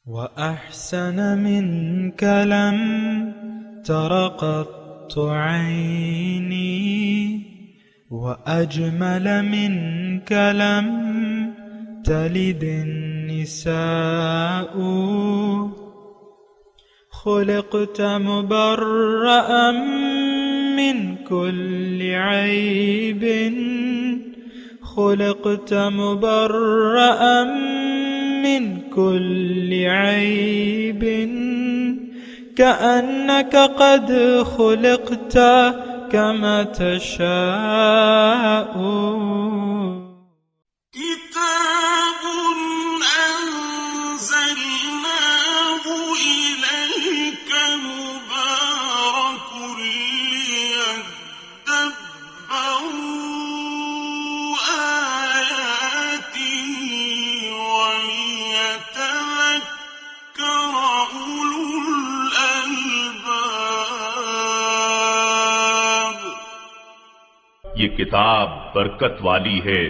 وأحسن منك لم تر قط عيني وأجمل منك لم تلد النساء خلقت مبرأ من كل عيب خلقت مبرأ من كل عيب كأنك قد خلقت كما تشاء كتاب أنزلناه إليك مبارك ليدبروا آياته وليتذكر أولو الألباب۔ یہ کتاب برکت والی ہے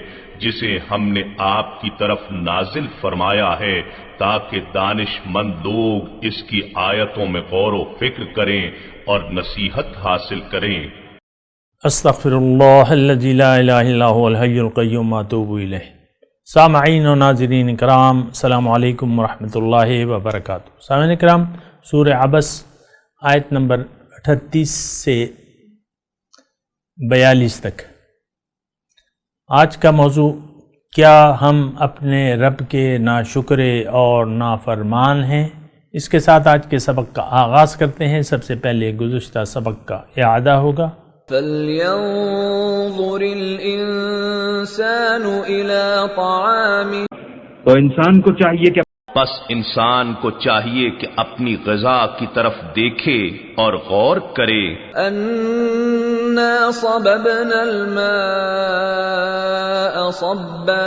جسے ہم نے آپ کی طرف نازل فرمایا ہے تاکہ دانش مند لوگ اس کی آیتوں میں غور و فکر کریں اور نصیحت حاصل کریں۔ استغفر اللہ الذی لا الہ الا هو الحی القیوم واتوب الیہ۔ سامعین و ناظرین کرام، السلام علیکم ورحمۃ اللہ وبرکاتہ۔ سامعین کرام، سورہ عبس آیت نمبر 38 سے 42 تک۔ آج کا موضوع، کیا ہم اپنے رب کے ناشکرے اور نافرمان ہیں؟ اس کے ساتھ آج کے سبق کا آغاز کرتے ہیں۔ سب سے پہلے گزشتہ سبق کا اعادہ ہوگا۔ فَلْيَنظُرِ الْإِنسَانُ إِلَى طَعَامِهِ، تو انسان کو چاہیے کہ بس انسان کو چاہیے کہ اپنی غذا کی طرف دیکھے اور غور کرے۔ أَنَّا صَبَبْنَا الْمَاءَ صَبًّا،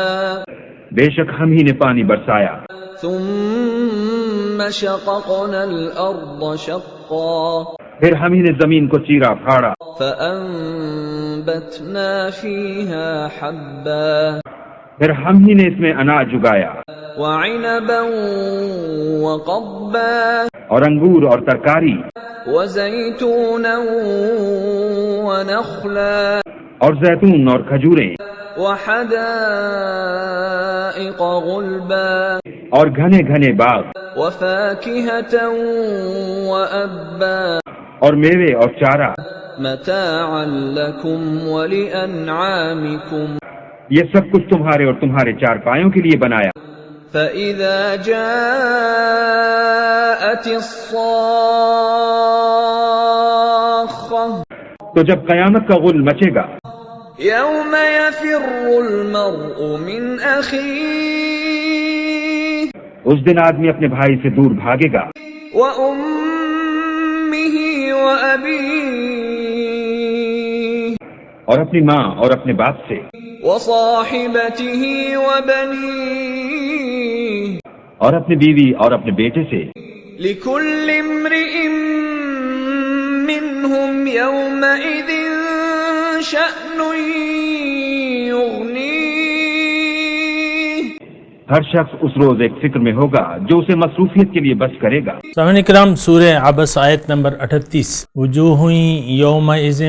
بے شک ہم ہی نے پانی برسایا، ثُمَّ شَقَقْنَا الْأَرْضَ شَقًّا، پھر ہم ہی نے زمین کو چیرا پھاڑا، فَأَنبَتْنَا فِيهَا حَبًّا، پھر ہم ہی نے اس میں اناج اگایا، وَعِنَبًا وَقَضْبًا، اور انگور اور ترکاری، وَزَيْتُونًا وَنَخْلًا، اور زیتون اور کھجوریں، وَحَدَائِقَ غُلْبًا، اور گھنے گھنے باغ، وَفَاكِهَةً وَأَبًّا، اور میوے اور چارہ، مَتَاعًا لَكُمْ وَلِأَنْعَامِكُمْ، یہ سب کچھ تمہارے اور تمہارے چارپایوں کے لیے بنایا۔ فَإِذَا جَاءَتِ الصَّاخَّةُ، تو جب قیامت کا غل مچے گا، يَوْمَ يَفِرُّ الْمَرْءُ مِنْ أَخِيهِ، اس دن آدمی اپنے بھائی سے دور بھاگے گا، وَأُمِّهِ وَأَبِيهِ، اور اپنی ماں اور اپنے باپ سے، وَصَاحِبَتِهِ وَبَنِيهِ، اور اپنی بیوی اور اپنے بیٹے سے۔ لِكُلِّ امْرِئٍ مِّنْهُمْ يَوْمَئِذٍ شَأْنٌ يُغْنِيهِ، ہر شخص اس روز ایک فکر میں ہوگا جو اسے مصروفیت کے لیے بس کرے گا۔ سامعین کرام، سورہ عبس آیت نمبر 38۔ وجوہ یومئذ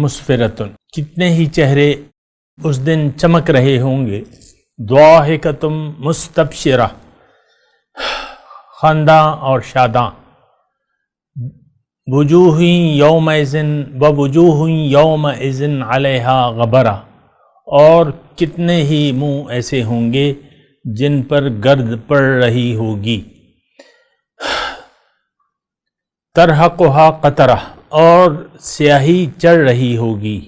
مسفرۃ، کتنے ہی چہرے اس دن چمک رہے ہوں گے۔ ضاحکۃ مستبشرہ، خنداں اور شاداں۔ وجوہ یومئذ ووجوہ یومئذ علیہا غبرہ، اور کتنے ہی منہ ایسے ہوں گے جن پر گرد پڑ رہی ہوگی۔ ترہقھا قطرہ، اور سیاہی چڑھ رہی ہوگی۔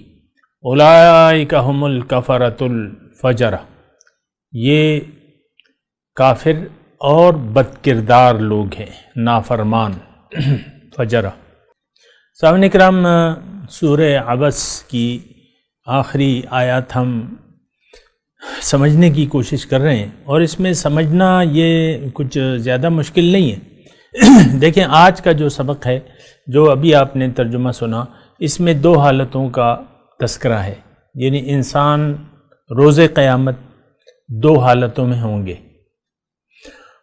اولئک ھم الکفرۃ الفجرہ، یہ کافر اور بد کردار لوگ ہیں، نافرمان۔ فجرہ۔ سامعین کرام، سورہ عبس کی آخری آیات ہم سمجھنے کی کوشش کر رہے ہیں، اور اس میں سمجھنا یہ کچھ زیادہ مشکل نہیں ہے۔ دیکھیں، آج کا جو سبق ہے، جو ابھی آپ نے ترجمہ سنا، اس میں دو حالتوں کا تذکرہ ہے، یعنی انسان روز قیامت دو حالتوں میں ہوں گے۔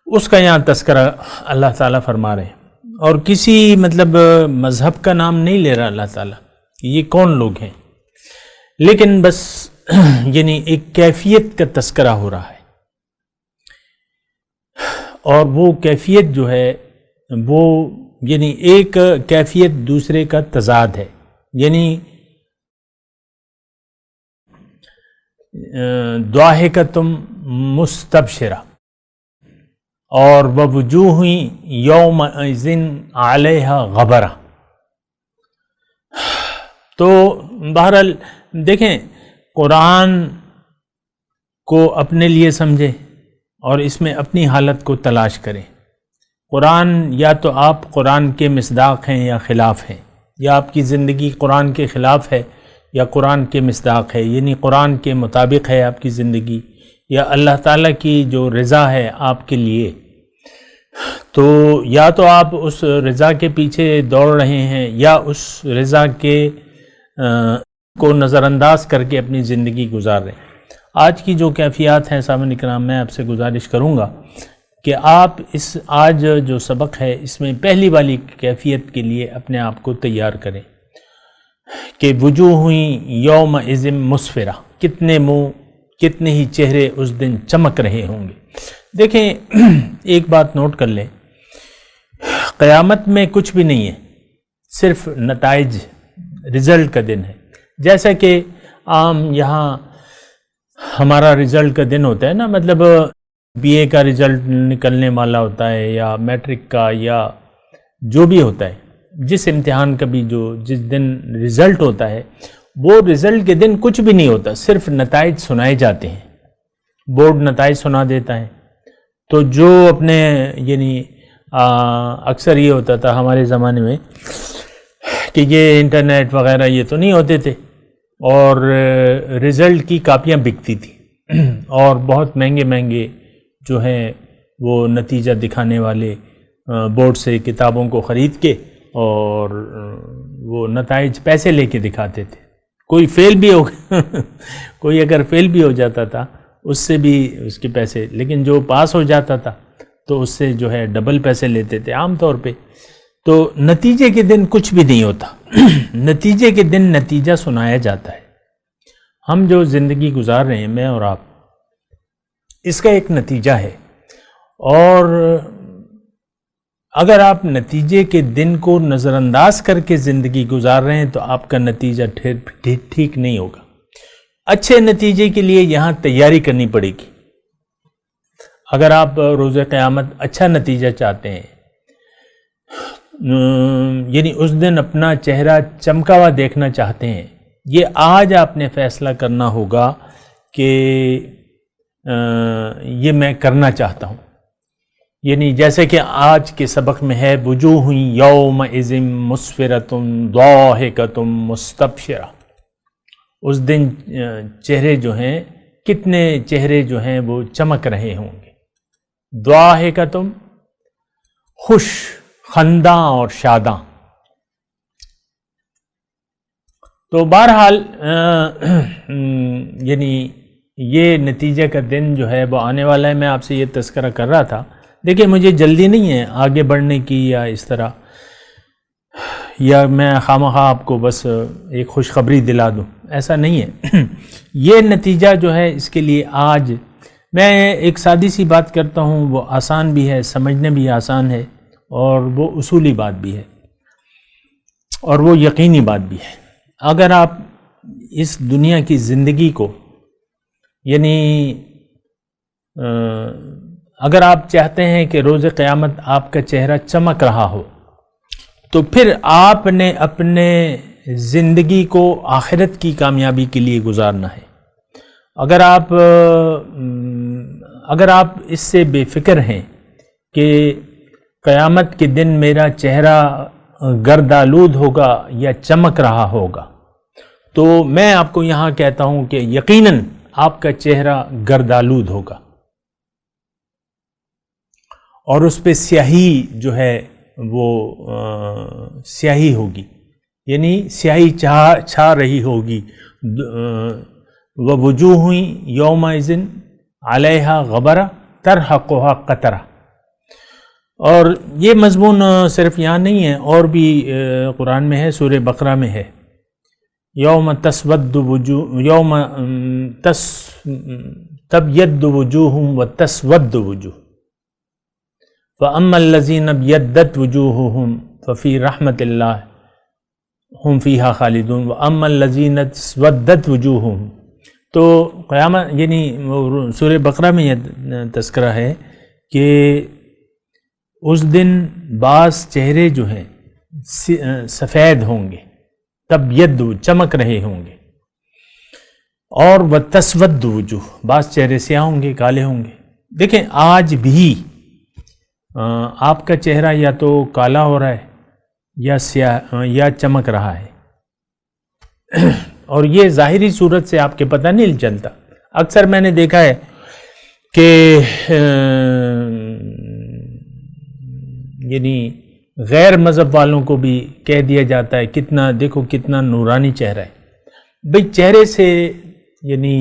اس کا یہاں تذکرہ اللہ تعالیٰ فرما رہے ہیں، اور کسی مطلب مذہب کا نام نہیں لے رہا اللہ تعالیٰ کہ یہ کون لوگ ہیں، لیکن بس یعنی ایک کیفیت کا تذکرہ ہو رہا ہے، اور وہ کیفیت جو ہے وہ یعنی ایک کیفیت دوسرے کا تضاد ہے، یعنی ضاحکۃ مستبشرہ اور ووجوہ یومئذ علیہا غبرہ۔ تو بہرحال دیکھیں، قرآن کو اپنے لیے سمجھیں اور اس میں اپنی حالت کو تلاش کریں۔ قرآن یا تو آپ قرآن کے مصداق ہیں یا خلاف ہیں، یا آپ کی زندگی قرآن کے خلاف ہے یا قرآن کے مصداق ہے، یعنی قرآن کے مطابق ہے آپ کی زندگی یا اللہ تعالیٰ کی جو رضا ہے آپ کے لیے، تو یا تو آپ اس رضا کے پیچھے دوڑ رہے ہیں یا اس رضا کے کو نظر انداز کر کے اپنی زندگی گزار رہے ہیں۔ آج کی جو کیفیات ہیں سامعین کرام، میں آپ سے گزارش کروں گا کہ آپ اس آج جو سبق ہے اس میں پہلی والی کیفیت کے لیے اپنے آپ کو تیار کریں کہ وجوہ یومئذ مسفرہ، کتنے منہ کتنے ہی چہرے اس دن چمک رہے ہوں گے۔ دیکھیں، ایک بات نوٹ کر لیں، قیامت میں کچھ بھی نہیں ہے، صرف نتائج، رزلٹ کا دن ہے۔ جیسا کہ عام یہاں ہمارا رزلٹ کا دن ہوتا ہے نا، مطلب بی اے کا رزلٹ نکلنے والا ہوتا ہے یا میٹرک کا یا جو بھی ہوتا ہے، جس امتحان کا بھی جس دن رزلٹ ہوتا ہے، وہ رزلٹ کے دن کچھ بھی نہیں ہوتا، صرف نتائج سنائے جاتے ہیں، بورڈ نتائج سنا دیتا ہے۔ تو جو اپنے یعنی اکثر یہ ہوتا تھا ہمارے زمانے میں کہ یہ انٹرنیٹ وغیرہ یہ تو نہیں ہوتے تھے، اور رزلٹ کی کاپیاں بکتی تھی اور بہت مہنگے مہنگے جو ہیں وہ نتیجہ دکھانے والے بورڈ سے کتابوں کو خرید کے اور وہ نتائج پیسے لے کے دکھاتے تھے۔ کوئی فیل بھی ہو کوئی اگر فیل بھی ہو جاتا تھا اس سے بھی اس کے پیسے، لیکن جو پاس ہو جاتا تھا تو اس سے جو ہے ڈبل پیسے لیتے تھے عام طور پہ۔ تو نتیجے کے دن کچھ بھی نہیں ہوتا نتیجے کے دن نتیجہ سنایا جاتا ہے۔ ہم جو زندگی گزار رہے ہیں، میں اور آپ، اس کا ایک نتیجہ ہے، اور اگر آپ نتیجے کے دن کو نظر انداز کر کے زندگی گزار رہے ہیں تو آپ کا نتیجہ ٹھیک نہیں ہوگا۔ اچھے نتیجے کے لیے یہاں تیاری کرنی پڑے گی۔ اگر آپ روز قیامت اچھا نتیجہ چاہتے ہیں، یعنی اس دن اپنا چہرہ چمکا ہوا دیکھنا چاہتے ہیں، یہ آج آپ نے فیصلہ کرنا ہوگا کہ یہ میں کرنا چاہتا ہوں۔ یعنی جیسے کہ آج کے سبق میں ہے وجوہ یومئذ مسفرۃ ضاحکۃ مستبشرہ، اس دن چہرے جو ہیں، کتنے چہرے جو ہیں وہ چمک رہے ہوں گے۔ ضاحکۃ، خوش، خنداں اور شاداں۔ تو بہرحال یعنی یہ نتیجے کا دن جو ہے وہ آنے والا ہے۔ میں آپ سے یہ تذکرہ کر رہا تھا، دیکھیں مجھے جلدی نہیں ہے آگے بڑھنے کی یا اس طرح، یا میں خواہ آپ کو بس ایک خوشخبری دلا دوں، ایسا نہیں ہے۔ یہ نتیجہ جو ہے اس کے لیے آج میں ایک سادی سی بات کرتا ہوں، وہ آسان بھی ہے، سمجھنے بھی آسان ہے، اور وہ اصولی بات بھی ہے، اور وہ یقینی بات بھی ہے۔ اگر آپ اس دنیا کی زندگی کو، یعنی اگر آپ چاہتے ہیں کہ روز قیامت آپ کا چہرہ چمک رہا ہو، تو پھر آپ نے اپنے زندگی کو آخرت کی کامیابی کے لیے گزارنا ہے۔ اگر آپ اس سے بے فکر ہیں کہ قیامت کے دن میرا چہرہ گردآلود ہوگا یا چمک رہا ہوگا، تو میں آپ کو یہاں کہتا ہوں کہ یقیناً آپ کا چہرہ گردآلود ہوگا، اور اس پہ سیاہی جو ہے وہ سیاہی ہوگی، یعنی سیاہی چھا رہی ہوگی۔ وَوُجُوهٌ يَوْمَئِذٍ عَلَيْهَا غَبَرَةٌ تَرْهَقُهَا قَتَرَةٌ، اور یہ مضمون صرف یہاں نہیں ہے، اور بھی قرآن میں ہے، سورہ بقرہ میں ہے، یوم تسود وجوہ، یوم تبید وجوہ و تسود وجوہ، فَأَمَّا الَّذِينَ ابْيَضَّتْ وُجُوهُهُمْ فَفِي رَحْمَةِ اللَّهِ هُمْ فِيهَا خَالِدُونَ وَأَمَّا الَّذِينَ اسْوَدَّتْ وُجُوهُهُمْ۔ تو قیامت یعنی سورہ بقرہ میں یہ تذکرہ ہے کہ اس دن بعض چہرے جو ہیں سفید ہوں گے، تبید چمک رہے ہوں گے، اور وَتَسْوَدُّ وُجُوهُ بعض چہرے سیاہ ہوں گے، کالے ہوں گے۔ دیکھیں آج بھی آپ کا چہرہ یا تو کالا ہو رہا ہے یا سیاہ یا چمک رہا ہے، اور یہ ظاہری صورت سے آپ کے پتہ نہیں چلتا۔ اکثر میں نے دیکھا ہے کہ یعنی غیر مذہب والوں کو بھی کہہ دیا جاتا ہے کتنا دیکھو کتنا نورانی چہرہ ہے۔ بھئی چہرے سے یعنی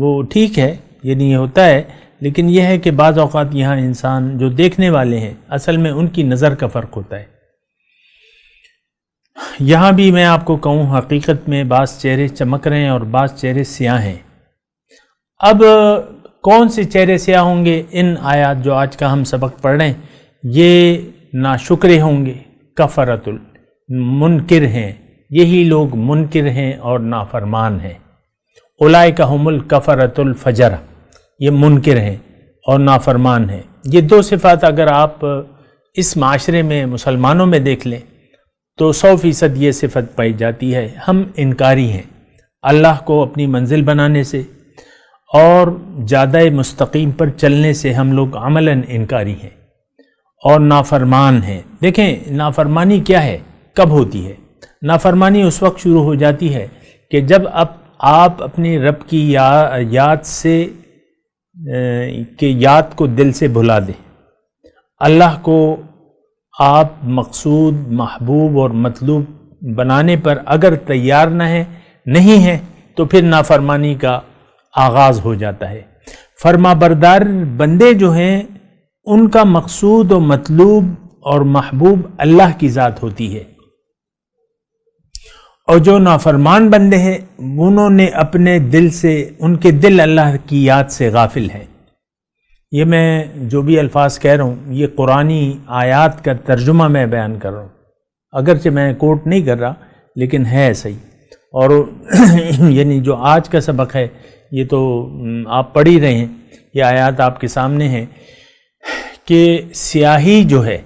وہ ٹھیک ہے، یعنی یہ ہوتا ہے، لیکن یہ ہے کہ بعض اوقات یہاں انسان جو دیکھنے والے ہیں اصل میں ان کی نظر کا فرق ہوتا ہے۔ یہاں بھی میں آپ کو کہوں حقیقت میں بعض چہرے چمک رہے ہیں اور بعض چہرے سیاہ ہیں۔ اب کون سے چہرے سیاہ ہوں گے؟ ان آیات جو آج کا ہم سبق پڑھ رہے ہیں یہ ناشکرے ہوں گے، کفرت منکر ہیں، یہی لوگ منکر ہیں اور نافرمان ہیں۔ اولئک هم الکفرۃ الفجر، یہ منکر ہیں اور نافرمان ہیں۔ یہ دو صفات اگر آپ اس معاشرے میں مسلمانوں میں دیکھ لیں تو 100% یہ صفت پائی جاتی ہے۔ ہم انکاری ہیں اللہ کو اپنی منزل بنانے سے، اور جادہ مستقیم پر چلنے سے ہم لوگ عملاً انکاری ہیں اور نافرمان ہیں۔ دیکھیں نافرمانی کیا ہے، کب ہوتی ہے؟ نافرمانی اس وقت شروع ہو جاتی ہے کہ جب آپ اپنی رب کی یاد سے کہ یاد کو دل سے بھلا دیں، اللہ کو آپ مقصود محبوب اور مطلوب بنانے پر اگر تیار نہیں ہیں تو پھر نافرمانی کا آغاز ہو جاتا ہے۔ فرما بردار بندے جو ہیں ان کا مقصود و مطلوب اور محبوب اللہ کی ذات ہوتی ہے، اور جو نافرمان بندے ہیں انہوں نے اپنے دل سے، ان کے دل اللہ کی یاد سے غافل ہیں۔ یہ میں جو بھی الفاظ کہہ رہا ہوں یہ قرآنی آیات کا ترجمہ میں بیان کر رہا ہوں، اگرچہ میں کوٹ نہیں کر رہا لیکن ہے صحیح۔ اور یعنی جو آج کا سبق ہے یہ تو آپ پڑھ ہی رہے ہیں، یہ آیات آپ کے سامنے ہیں کہ سیاہی جو ہے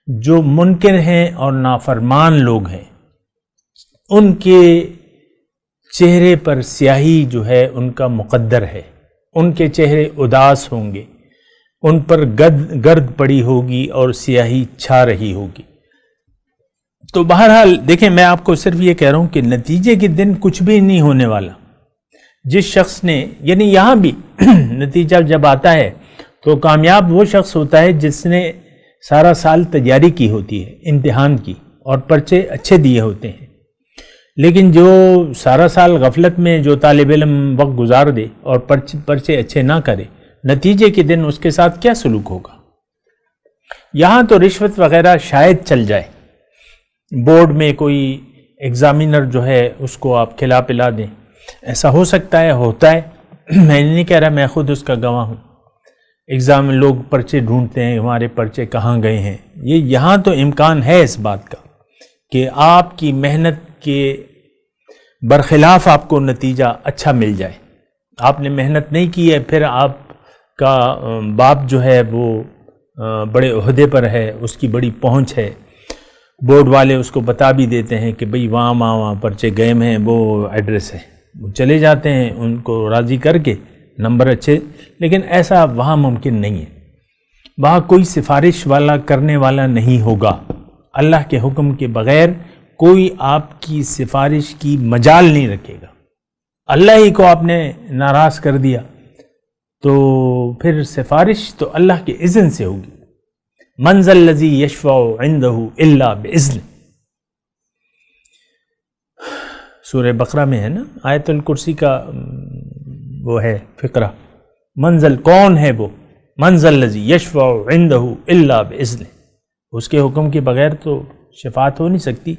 جو منکر ہیں اور نافرمان لوگ ہیں ان کے چہرے پر سیاہی جو ہے ان کا مقدر ہے، ان کے چہرے اداس ہوں گے، ان پر گرد پڑی ہوگی اور سیاہی چھا رہی ہوگی۔ تو بہرحال دیکھیں میں آپ کو صرف یہ کہہ رہا ہوں کہ نتیجے کے دن کچھ بھی نہیں ہونے والا۔ جس شخص نے یعنی یہاں بھی نتیجہ جب آتا ہے تو کامیاب وہ شخص ہوتا ہے جس نے سارا سال تیاری کی ہوتی ہے امتحان کی اور پرچے اچھے دیے ہوتے ہیں، لیکن جو سارا سال غفلت میں جو طالب علم وقت گزار دے اور پرچے اچھے نہ کرے، نتیجے کے دن اس کے ساتھ کیا سلوک ہوگا؟ یہاں تو رشوت وغیرہ شاید چل جائے، بورڈ میں کوئی ایگزامینر جو ہے اس کو آپ کھلا پلا دیں، ایسا ہو سکتا ہے، ہوتا ہے، میں نہیں کہہ رہا، میں خود اس کا گواہ ہوں۔ ایگزام لوگ پرچے ڈھونڈتے ہیں، ہمارے پرچے کہاں گئے ہیں، یہ یہاں تو امکان ہے اس بات کا کہ آپ کی محنت کے برخلاف آپ کو نتیجہ اچھا مل جائے۔ آپ نے محنت نہیں کی ہے، پھر آپ کا باپ جو ہے وہ بڑے عہدے پر ہے، اس کی بڑی پہنچ ہے، بورڈ والے اس کو بتا بھی دیتے ہیں کہ بھئی وہاں پرچے گئے ہیں، وہ ایڈریس ہے، وہ چلے جاتے ہیں ان کو راضی کر کے، نمبر اچھے، لیکن ایسا وہاں ممکن نہیں ہے۔ وہاں کوئی سفارش والا کرنے والا نہیں ہوگا، اللہ کے حکم کے بغیر کوئی آپ کی سفارش کی مجال نہیں رکھے گا۔ اللہ ہی کو آپ نے ناراض کر دیا تو پھر سفارش تو اللہ کے اذن سے ہوگی۔ من ذا الذی یشفع عندہ الا باذنہ، سورہ بقرہ میں ہے نا، آیت الکرسی کا وہ ہے فقرہ، منزل کون ہے وہ من ذا الذی یشفع عندہ الا باذنہ، اس کے حکم کے بغیر تو شفاعت ہو نہیں سکتی۔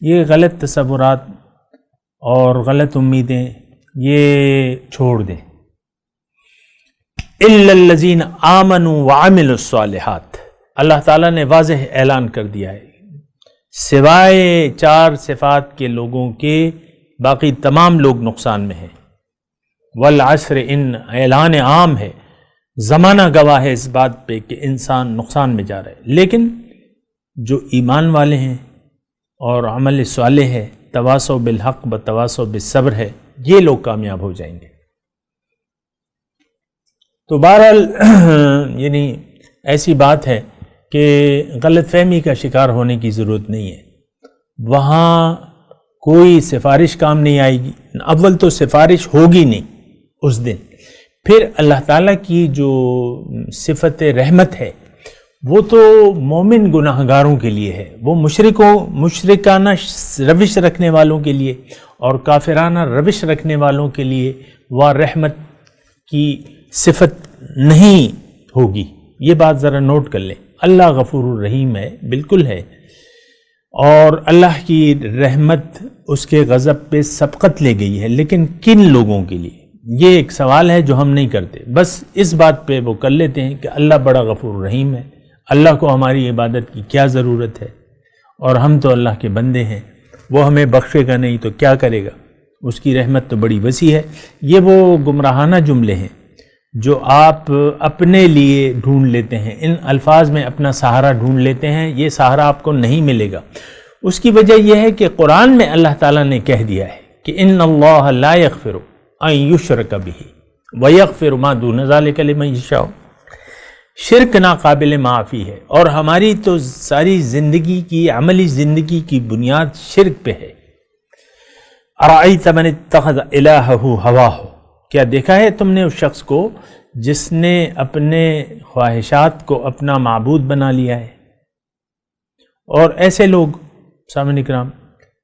یہ غلط تصورات اور غلط امیدیں یہ چھوڑ دیں۔ الا الذین آمنوا وعملوا الصالحات، اللہ تعالیٰ نے واضح اعلان کر دیا ہے، سوائے 4 صفات کے لوگوں کے باقی تمام لوگ نقصان میں ہیں۔ والعصر، ان اعلان عام ہے، زمانہ گواہ ہے اس بات پہ کہ انسان نقصان میں جا رہا ہے، لیکن جو ایمان والے ہیں اور عمل صالح ہے، تواصوا بالحق بتواصوا بالصبر ہے، یہ لوگ کامیاب ہو جائیں گے۔ تو بہرحال یعنی ایسی بات ہے کہ غلط فہمی کا شکار ہونے کی ضرورت نہیں ہے، وہاں کوئی سفارش کام نہیں آئے گی، اول تو سفارش ہوگی نہیں اس دن، پھر اللہ تعالیٰ کی جو صفت رحمت ہے وہ تو مومن گناہ گاروں کے لیے ہے، وہ مشرکانہ روش رکھنے والوں کے لیے اور کافرانہ روش رکھنے والوں کے لیے وہ رحمت کی صفت نہیں ہوگی۔ یہ بات ذرا نوٹ کر لیں، اللہ غفور الرحیم ہے، بالکل ہے، اور اللہ کی رحمت اس کے غضب پہ سبقت لے گئی ہے، لیکن کن لوگوں کے لیے؟ یہ ایک سوال ہے جو ہم نہیں کرتے، بس اس بات پہ وہ کر لیتے ہیں کہ اللہ بڑا غفور الرحیم ہے، اللہ کو ہماری عبادت کی کیا ضرورت ہے، اور ہم تو اللہ کے بندے ہیں، وہ ہمیں بخشے گا نہیں تو کیا کرے گا، اس کی رحمت تو بڑی وسیع ہے۔ یہ وہ گمراہانہ جملے ہیں جو آپ اپنے لیے ڈھونڈ لیتے ہیں، ان الفاظ میں اپنا سہارا ڈھونڈ لیتے ہیں، یہ سہارا آپ کو نہیں ملے گا۔ اس کی وجہ یہ ہے کہ قرآن میں اللہ تعالیٰ نے کہہ دیا ہے کہ ان اللہ لا یغفر ان یشرک بہ ویغفر ما دون ذلک لمن یشاء، شرک ناقابل معافی ہے، اور ہماری تو ساری زندگی کی عملی زندگی کی بنیاد شرک پہ ہے۔ ارأیت من اتخذ الہہ ہواہ، کیا دیکھا ہے تم نے اس شخص کو جس نے اپنے خواہشات کو اپنا معبود بنا لیا ہے؟ اور ایسے لوگ سامعین کرام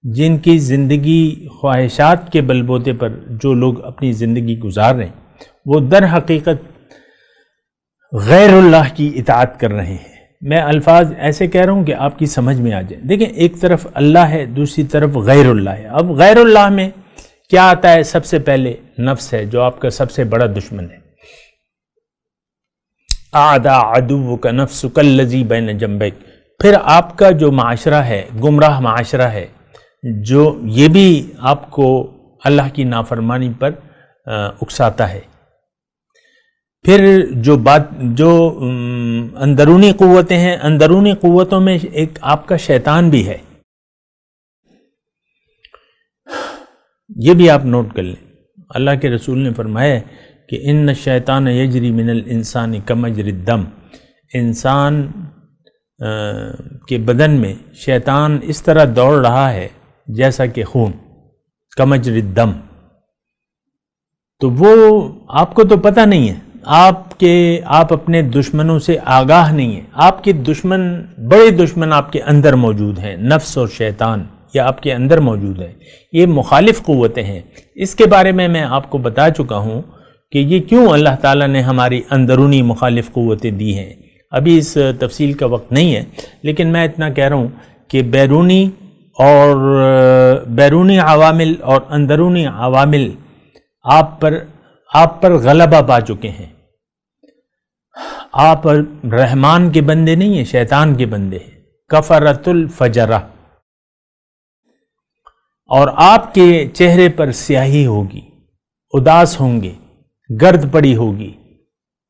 جن کی زندگی خواہشات کے بل بوتے پر جو لوگ اپنی زندگی گزار رہے ہیں، وہ در حقیقت غیر اللہ کی اطاعت کر رہے ہیں۔ میں الفاظ ایسے کہہ رہا ہوں کہ آپ کی سمجھ میں آ جائے۔ دیکھیں، ایک طرف اللہ ہے، دوسری طرف غیر اللہ ہے۔ اب غیر اللہ میں کیا آتا ہے؟ سب سے پہلے نفس ہے، جو آپ کا سب سے بڑا دشمن ہے۔ اعداء عدوک نفسک الذی بین جنبیک، پھر آپ کا جو معاشرہ ہے، گمراہ معاشرہ ہے، جو یہ بھی آپ کو اللہ کی نافرمانی پر اکساتا ہے۔ پھر جو اندرونی قوتیں ہیں، اندرونی قوتوں میں ایک آپ کا شیطان بھی ہے، یہ بھی آپ نوٹ کر لیں۔ اللہ کے رسول نے فرمایا کہ ان الشیطان یجری من الانسان کمجری الدم، انسان کے بدن میں شیطان اس طرح دوڑ رہا ہے جیسا کہ خون، کمجری الدم۔ تو وہ آپ کو تو پتہ نہیں ہے، آپ اپنے دشمنوں سے آگاہ نہیں ہیں۔ آپ کے دشمن، بڑے دشمن آپ کے اندر موجود ہیں، نفس اور شیطان، یہ آپ کے اندر موجود ہے، یہ مخالف قوتیں ہیں۔ اس کے بارے میں آپ کو بتا چکا ہوں کہ یہ کیوں اللہ تعالیٰ نے ہماری اندرونی مخالف قوتیں دی ہیں۔ ابھی اس تفصیل کا وقت نہیں ہے، لیکن میں اتنا کہہ رہا ہوں کہ بیرونی عوامل اور اندرونی عوامل آپ پر غلبہ پا چکے ہیں۔ آپ رحمان کے بندے نہیں ہیں، شیطان کے بندے ہیں، کفرۃ الفجرہ، اور آپ کے چہرے پر سیاہی ہوگی، اداس ہوں گے، گرد پڑی ہوگی،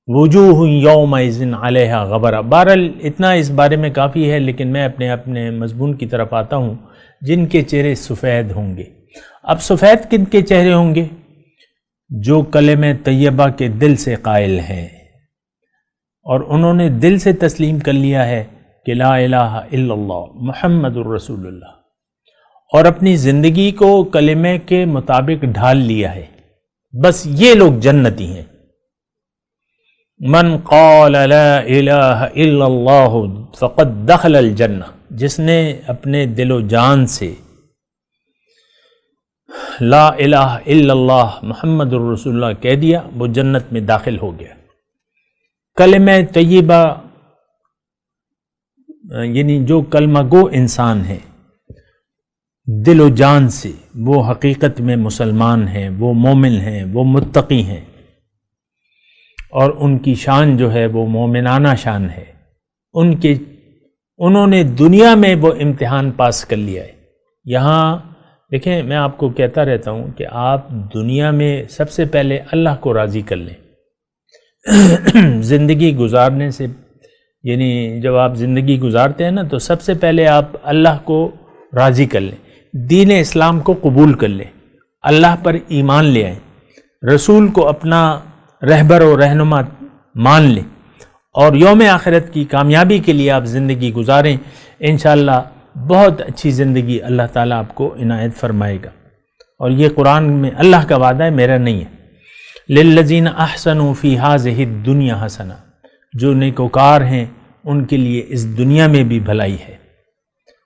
وجوہ یومئذ علیہا غبرہ۔ بہرحال اتنا اس بارے میں کافی ہے، لیکن میں اپنے مضمون کی طرف آتا ہوں۔ جن کے چہرے سفید ہوں گے، اب سفید کن کے چہرے ہوں گے؟ جو کلمہ طیبہ کے دل سے قائل ہیں، اور انہوں نے دل سے تسلیم کر لیا ہے کہ لا الہ الا اللہ محمد الرسول اللہ، اور اپنی زندگی کو کلمے کے مطابق ڈھال لیا ہے، بس یہ لوگ جنتی ہیں۔ من قال لا الہ الا اللہ فقد دخل الجنہ، جس نے اپنے دل و جان سے لا الہ الا اللہ محمد الرسول اللہ کہہ دیا، وہ جنت میں داخل ہو گیا۔ کلمہ طیبہ یعنی جو کلمہ گو انسان ہے دل و جان سے، وہ حقیقت میں مسلمان ہیں، وہ مومن ہیں، وہ متقی ہیں، اور ان کی شان جو ہے وہ مومنانہ شان ہے. انہوں نے دنیا میں وہ امتحان پاس کر لیا ہے. یہاں دیکھیں، میں آپ کو کہتا رہتا ہوں کہ آپ دنیا میں سب سے پہلے اللہ کو راضی کر لیں. زندگی گزارنے سے، یعنی جب آپ زندگی گزارتے ہیں نا، تو سب سے پہلے آپ اللہ کو راضی کر لیں، دین اسلام کو قبول کر لیں، اللہ پر ایمان لے آئیں، رسول کو اپنا رہبر و رہنما مان لیں، اور یوم آخرت کی کامیابی کے لیے آپ زندگی گزاریں. انشاءاللہ بہت اچھی زندگی اللہ تعالیٰ آپ کو عنایت فرمائے گا. اور یہ قرآن میں اللہ کا وعدہ ہے، میرا نہیں ہے. للذین احسنوا فی ہذہ الدنیا حسنہ، جو نیکوکار ہیں ان کے لیے اس دنیا میں بھی بھلائی ہے.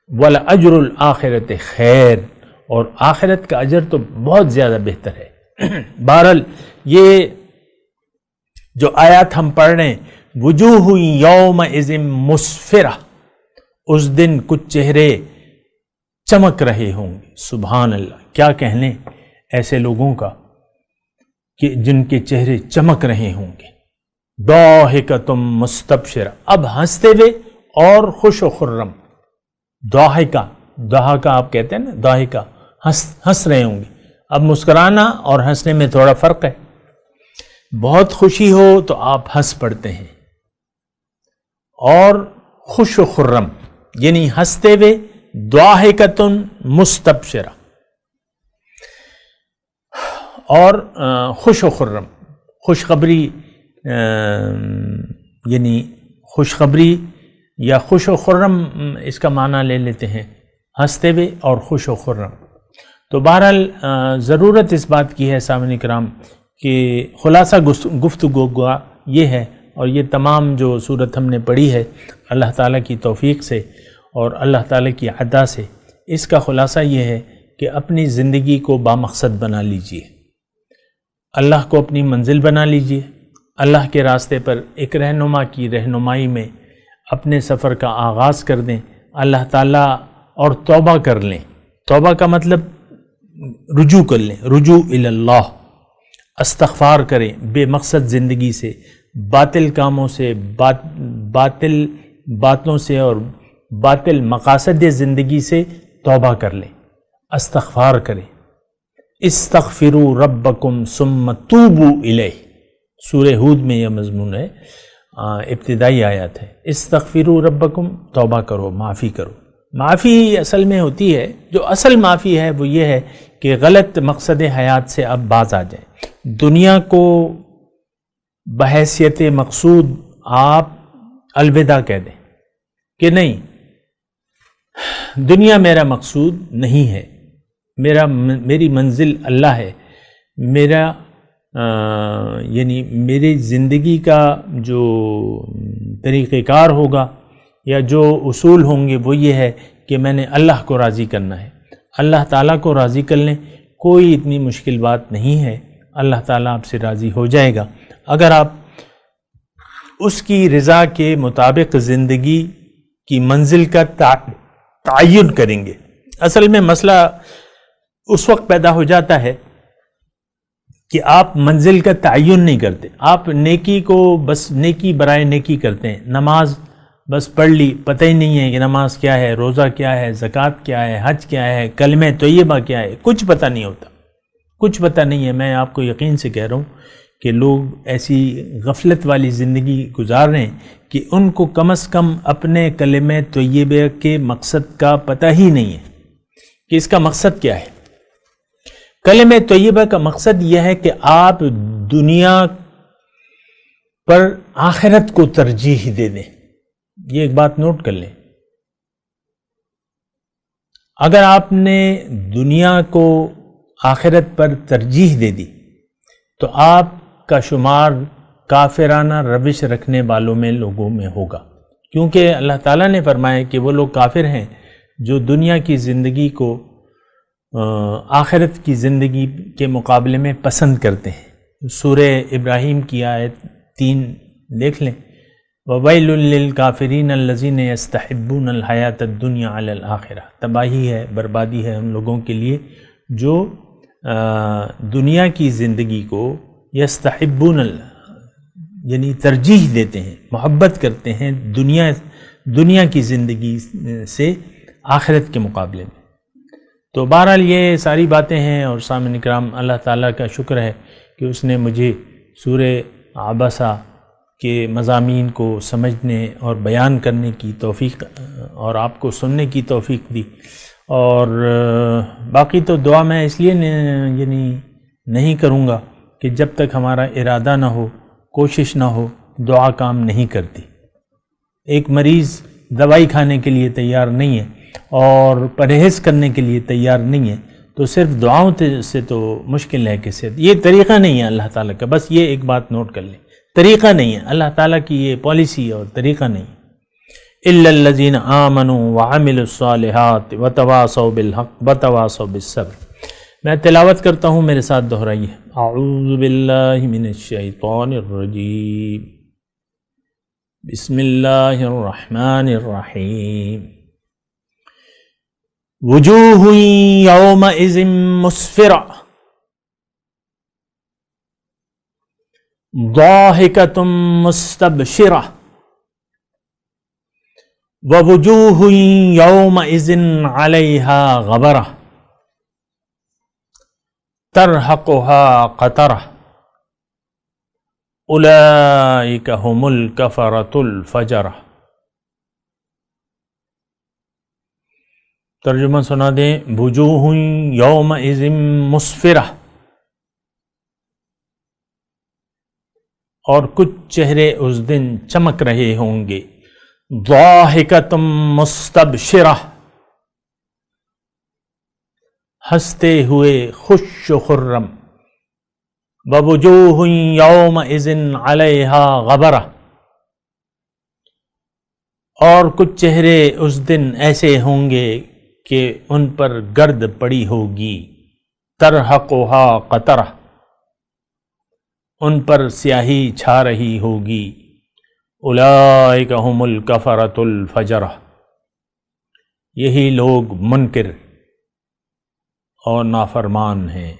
وَلَأَجْرُ الْآخِرَةِ خیر، اور آخرت کا اجر تو بہت زیادہ بہتر ہے. بہرحال یہ جو آیات ہم پڑھ رہے ہیں، وجوہ یومئذ مسفرہ، اس دن کچھ چہرے چمک رہے ہوں گے. سبحان اللہ، کیا کہنے ایسے لوگوں کا کہ جن کے چہرے چمک رہے ہوں گے. ضاحکۃ مستبشرہ، اب ہنستے ہوئے اور خوش و خرم. ضحکہ آپ کہتے ہیں نا، ضاحکہ ہنس رہے ہوں گے. اب مسکرانا اور ہنسنے میں تھوڑا فرق ہے. بہت خوشی ہو تو آپ ہنس پڑتے ہیں، اور خوش و خرم یعنی ہنستے ہوئے. ضاحکۃ مستبشرہ، اور خوش و خرم، خوشخبری، یعنی خوشخبری یا خوش و خرم اس کا معنی لے لیتے ہیں، ہنستے ہوئے اور خوش و خرم. تو بہرحال ضرورت اس بات کی ہے سامعین کرام کہ خلاصہ گفتگو کا یہ ہے، اور یہ تمام جو صورت ہم نے پڑھی ہے اللہ تعالیٰ کی توفیق سے اور اللہ تعالیٰ کی عطا سے، اس کا خلاصہ یہ ہے کہ اپنی زندگی کو بامقصد بنا لیجئے، اللہ کو اپنی منزل بنا لیجئے، اللہ کے راستے پر ایک رہنما کی رہنمائی میں اپنے سفر کا آغاز کر دیں. اللہ تعالیٰ اور توبہ کر لیں. توبہ کا مطلب رجوع کر لیں، رجوع اللہ، استغفار کریں بے مقصد زندگی سے، باطل کاموں سے، باطل باتوں سے اور باطل مقاصد زندگی سے توبہ کر لیں، استغفار کریں. استغفروا ربکم ثم توبوا الیہ، سورہ ہود میں یہ مضمون ہے، ابتدائی آیات ہے. استغفروا ربکم، توبہ کرو، معافی کرو. معافی اصل میں ہوتی ہے، جو اصل معافی ہے وہ یہ ہے کہ غلط مقصد حیات سے اب باز آ جائیں. دنیا کو بحیثیت مقصود آپ الوداع کہہ دیں کہ نہیں، دنیا میرا مقصود نہیں ہے، میری منزل اللہ ہے. میرا یعنی میری زندگی کا جو طریقہ کار ہوگا یا جو اصول ہوں گے وہ یہ ہے کہ میں نے اللہ کو راضی کرنا ہے. اللہ تعالیٰ کو راضی کر لیں، کوئی اتنی مشکل بات نہیں ہے. اللہ تعالیٰ آپ سے راضی ہو جائے گا اگر آپ اس کی رضا کے مطابق زندگی کی منزل کا تعین کریں گے. اصل میں مسئلہ اس وقت پیدا ہو جاتا ہے کہ آپ منزل کا تعین نہیں کرتے. آپ نیکی کو بس نیکی برائے نیکی کرتے ہیں. نماز بس پڑھ لی، پتہ ہی نہیں ہے کہ نماز کیا ہے، روزہ کیا ہے، زکوٰۃ کیا ہے، حج کیا ہے، کلمہ طیبہ کیا ہے، کچھ پتہ نہیں ہوتا، کچھ پتہ نہیں ہے. میں آپ کو یقین سے کہہ رہا ہوں کہ لوگ ایسی غفلت والی زندگی گزار رہے ہیں کہ ان کو کم از کم اپنے کلمہ طیبہ کے مقصد کا پتہ ہی نہیں ہے کہ اس کا مقصد کیا ہے. کلمہ طیبہ کا مقصد یہ ہے کہ آپ دنیا پر آخرت کو ترجیح دے دیں. یہ ایک بات نوٹ کر لیں، اگر آپ نے دنیا کو آخرت پر ترجیح دے دی تو آپ کا شمار کافرانہ روش رکھنے والوں میں لوگوں میں ہوگا، کیونکہ اللہ تعالیٰ نے فرمایا کہ وہ لوگ کافر ہیں جو دنیا کی زندگی کو آخرت کی زندگی کے مقابلے میں پسند کرتے ہیں. سورہ ابراہیم کی آیت 3 دیکھ لیں، وَوَيْلٌ لِّلْكَافِرِينَ الَّذِينَ يَسْتَحِبُّونَ الْحَيَاةَ الدُّنْيَا عَلَى الْآخِرَةِ، تباہی ہے، بربادی ہے ان لوگوں کے لیے جو دنیا کی زندگی کو یستحبون یعنی ترجیح دیتے ہیں، محبت کرتے ہیں دنیا کی زندگی سے آخرت کے مقابلے میں۔ تو بہرحال یہ ساری باتیں ہیں، اور سامعین اکرام اللہ تعالیٰ کا شکر ہے کہ اس نے مجھے سورہ عبسہ کے مضامین کو سمجھنے اور بیان کرنے کی توفیق اور آپ کو سننے کی توفیق دی۔ اور باقی تو دعا میں اس لیے یعنی نہیں کروں گا کہ جب تک ہمارا ارادہ نہ ہو، کوشش نہ ہو، دعا کام نہیں کرتی۔ ایک مریض دوائی کھانے کے لیے تیار نہیں ہے اور پرہیز کرنے کے لیے تیار نہیں ہے، تو صرف دعاؤں سے تو مشکل ہے کہ صحت۔ یہ طریقہ نہیں ہے اللہ تعالیٰ کا، بس یہ ایک بات نوٹ کر لیں، طریقہ نہیں ہے اللہ تعالیٰ کی، یہ پالیسی اور طریقہ نہیں ہے۔ الا الذین آمنوا وعملوا الصالحات وتواصوا بالحق وتواصوا بالصبر۔ میں تلاوت کرتا ہوں، میرے ساتھ دہرائیے۔ اعوذ باللہ من الشیطان الرجیم، بسم اللہ الرحمن الرحیم۔ وجوہ یومئذ مسفرہ ضاحکۃ مستبشرہ ووجوہ یومئذ علیہا غبرہ ترہقہا قطرہ اولئک ھم الکفرۃ الفجرہ۔ ترجمہ سنا دیں۔ وجوہ یومئذ مسفرہ، اور کچھ چہرے اس دن چمک رہے ہوں گے، ضاحکۃ مستبشرہ، ہنستے ہوئے خوش و خرم، ووجوہ یومئذ علیہا غبرہ، اور کچھ چہرے اس دن ایسے ہوں گے کہ ان پر گرد پڑی ہوگی، ترہقہا قطرہ، ان پر سیاہی چھا رہی ہوگی، اولئک ھم الکفرۃ الفجرہ، یہی لوگ منکر اور نافرمان ہیں۔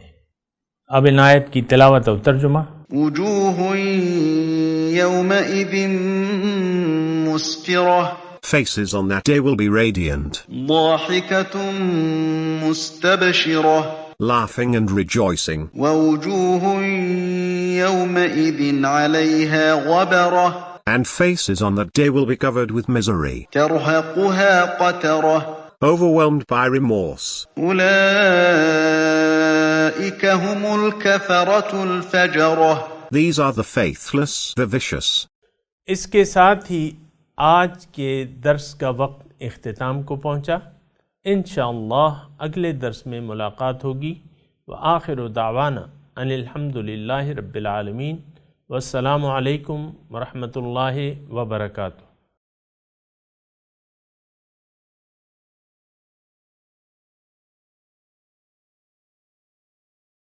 اب ان آیت کی تلاوت اور ترجمہ۔ وجوہ یومئذ مسفرہ، Faces on that day will be radiant, ضاحکۃ مستبشرہ، laughing and rejoicing, ووجوہ یومئذ علیہا غبرہ، and faces on that day will be covered with misery, ترہقہا قطرہ، overwhelmed by remorse. اولئک ھم الکفرۃ الفجرہ۔ These are the faithless, the vicious. اس کے ساتھ ہی آج کے درس کا وقت اختتام کو پہنچا۔ انشاءاللہ اگلے درس میں ملاقات ہوگی۔ وآخر دعوانا ان الحمدللہ رب العالمین، والسلام علیکم ورحمۃ اللہ وبرکاتہ۔